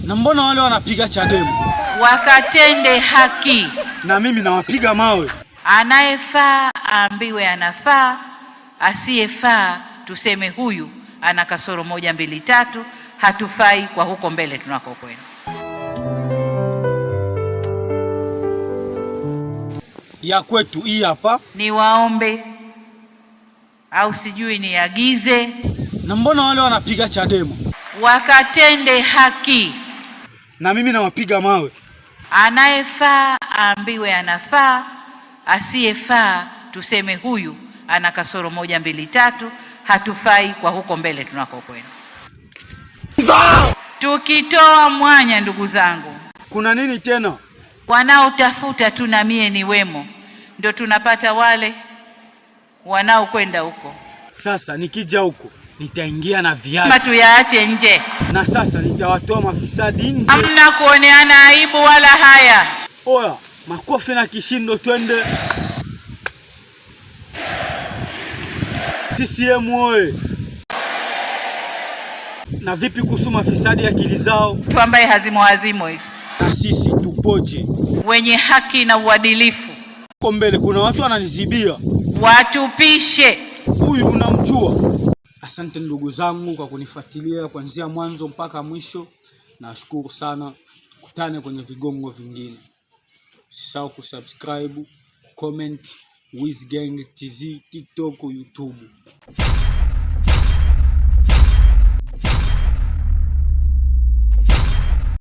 Na mbona wale wanapiga Chadema? Wakatende haki. Na mimi nawapiga mawe. Anayefaa aambiwe anafaa, asiyefaa tuseme huyu ana kasoro 1 2 3, hatufai kwa huko mbele tunakokwenda. Ya kwetu hii hapa. Niwaombe au sijui niagize. Na mbona wale wanapiga Chadema? Wakatende haki. Na mimi nawapiga mawe. Anayefaa aambiwe anafaa, asiyefaa tuseme huyu ana kasoro 1 2 3, hatufai kwa huko mbele tunakokwenda. Tukitoa mwanya, ndugu zangu, kuna nini tena? Wanaotafuta tu na mie ni wemo, ndio tunapata wale wanaokwenda huko. Sasa nikija huko nitaingia na viatu. Kama tuyaache nje. Na sasa nitawatoa mafisadi nje. Hamna kuoneana aibu wala haya. Oya, makofi na kishindo, twende. CCM oye. Na vipi kuhusu mafisadi akili zao? Tu ambaye hazimo hivi. Na sisi tupoje? Wenye haki na uadilifu. Kwa mbele kuna watu wananizibia. Watupishe. Huyu unamjua? Asante ndugu zangu kwa kunifuatilia kuanzia mwanzo mpaka mwisho. Nashukuru sana. Tukutane kwenye vigongo vingine. Usisahau kusubscribe, comment, Wizgang TZ, TikTok, YouTube.